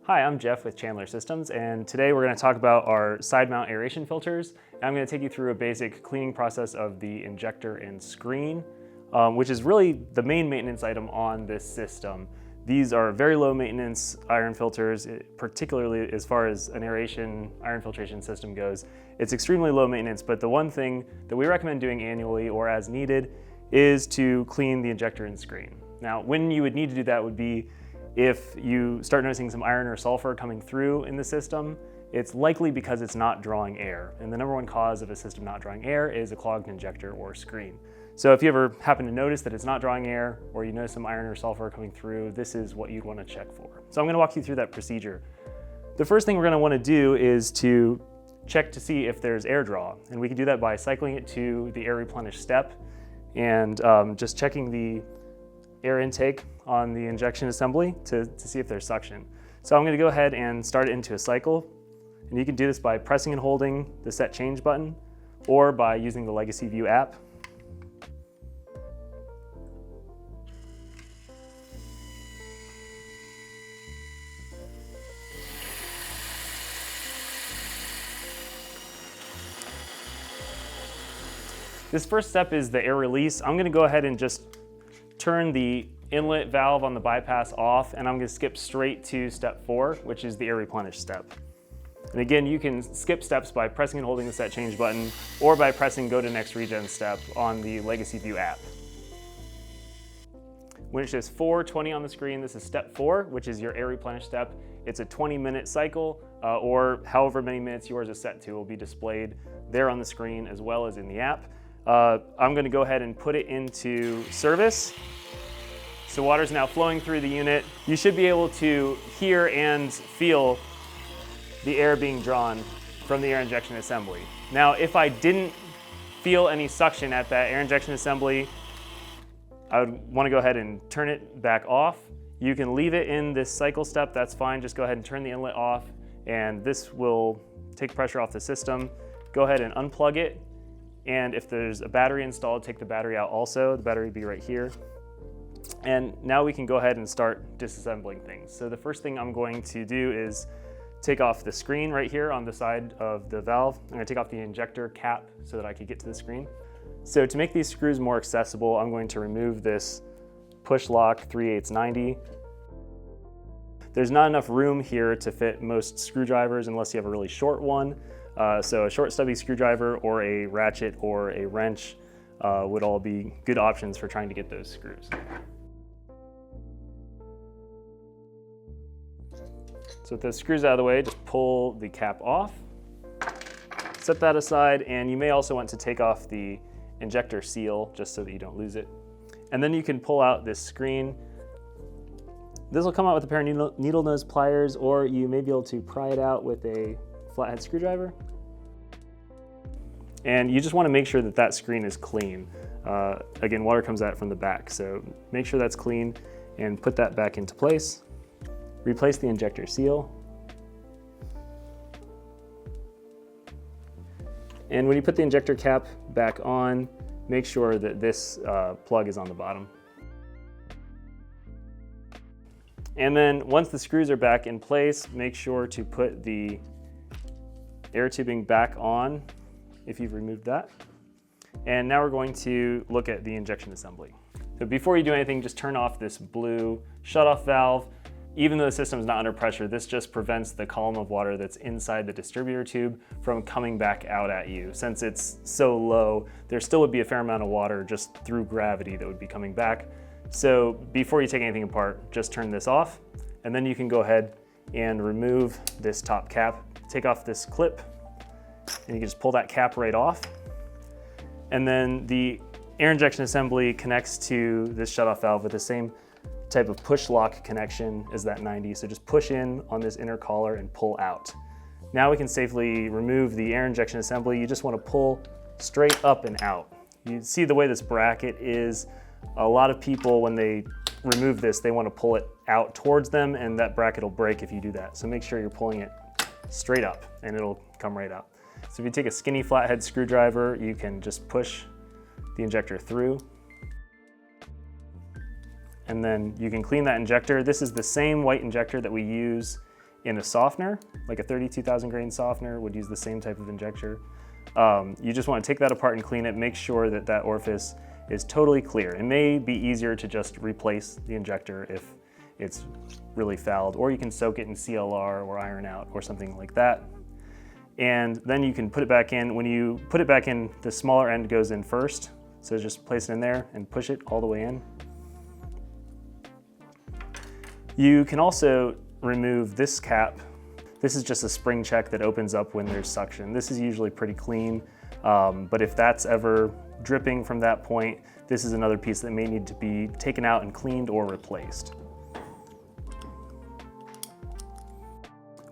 Hi, I'm Jeff with Chandler Systems, and today we're going to talk about our side mount aeration filters. And I'm going to take you through a basic cleaning process of the injector and screen, which is really the main maintenance item on this system. These are very low maintenance iron filters, particularly as far as an aeration iron filtration system goes. It's extremely low maintenance, but the one thing that we recommend doing annually or as needed is to clean the injector and screen. Now, when you would need to do that would be if you start noticing some iron or sulfur coming through in the system. It's likely because it's not drawing air. And the number one cause of a system not drawing air is a clogged injector or screen. So if you ever happen to notice that it's not drawing air, or you notice some iron or sulfur coming through, this is what you'd want to check for. So I'm going to walk you through that procedure. The first thing we're going to want to do is to check to see if there's air draw. And we can do that by cycling it to the air replenish step and just checking the air intake on the injection assembly to see if there's suction. So I'm going to go ahead and start it into a cycle. And you can do this by pressing and holding the set change button or by using the Legacy View app. This first step is the air release. I'm going to go ahead and just turn the inlet valve on the bypass off, and I'm going to skip straight to step 4, which is the air replenish step. And again, you can skip steps by pressing and holding the set change button or by pressing go to next regen step on the Legacy View app. When it says 4:20 on the screen, this is step 4, which is your air replenish step. It's a 20-minute cycle, or however many minutes yours is set to will be displayed there on the screen as well as in the app. I'm going to go ahead and put it into service. So water's now flowing through the unit. You should be able to hear and feel the air being drawn from the air injection assembly. Now, if I didn't feel any suction at that air injection assembly, I would want to go ahead and turn it back off. You can leave it in this cycle step, that's fine. Just go ahead and turn the inlet off, and this will take pressure off the system. Go ahead and unplug it. And if there's a battery installed, take the battery out also. The battery would be right here. And now we can go ahead and start disassembling things. So the first thing I'm going to do is take off the screen right here on the side of the valve. I'm going to take off the injector cap so that I can get to the screen. So to make these screws more accessible, I'm going to remove this push lock 3/8 90. There's not enough room here to fit most screwdrivers unless you have a really short one. So a short stubby screwdriver or a ratchet or a wrench would all be good options for trying to get those screws. So with those screws out of the way, just pull the cap off, set that aside, and you may also want to take off the injector seal just so that you don't lose it. And then you can pull out this screen. This will come out with a pair of needle nose pliers, or you may be able to pry it out with a flathead screwdriver. And you just want to make sure that that screen is clean. Again, water comes out from the back, so make sure that's clean and put that back into place. Replace the injector seal. And when you put the injector cap back on, make sure that this plug is on the bottom. And then once the screws are back in place, make sure to put the air tubing back on if you've removed that. And now we're going to look at the injection assembly. So before you do anything, just turn off this blue shutoff valve. Even though the system is not under pressure, this just prevents the column of water that's inside the distributor tube from coming back out at you. Since it's so low, there still would be a fair amount of water just through gravity that would be coming back. So before you take anything apart, just turn this off, and then you can go ahead and remove this top cap. Take off this clip, and you can just pull that cap right off. And then the air injection assembly connects to this shutoff valve with the same type of push lock connection as that 90. So just push in on this inner collar and pull out. Now we can safely remove the air injection assembly. You just want to pull straight up and out. You see the way this bracket is. A lot of people, when they remove this, they want to pull it out towards them, and that bracket will break if you do that. So make sure you're pulling it straight up and it'll come right out. So if you take a skinny flathead screwdriver, you can just push the injector through. And then you can clean that injector. This is the same white injector that we use in a softener, like a 32,000 grain softener would use the same type of injector. You just want to take that apart and clean it, make sure that that orifice is totally clear. It may be easier to just replace the injector if it's really fouled, or you can soak it in CLR or iron out or something like that. And then you can put it back in. When you put it back in, the smaller end goes in first. So just place it in there and push it all the way in. You can also remove this cap. This is just a spring check that opens up when there's suction. This is usually pretty clean, but if that's ever dripping from that point, this is another piece that may need to be taken out and cleaned or replaced.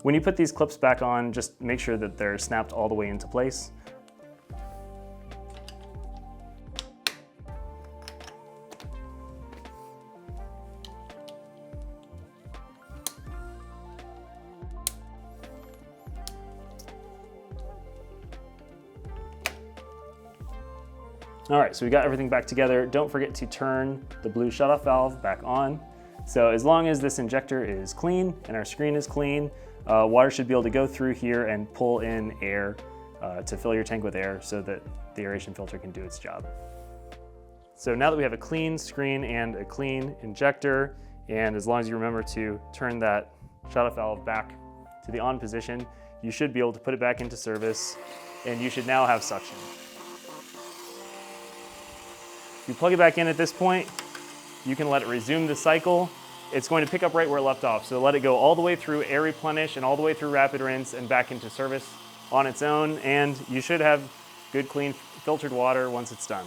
When you put these clips back on, just make sure that they're snapped all the way into place. All right, so we got everything back together. Don't forget to turn the blue shutoff valve back on. So as long as this injector is clean and our screen is clean, water should be able to go through here and pull in air to fill your tank with air so that the aeration filter can do its job. So now that we have a clean screen and a clean injector, and as long as you remember to turn that shutoff valve back to the on position, you should be able to put it back into service, and you should now have suction. You plug it back in at this point, you can let it resume the cycle. It's going to pick up right where it left off. So let it go all the way through air replenish and all the way through rapid rinse and back into service on its own. And you should have good, clean, filtered water once it's done.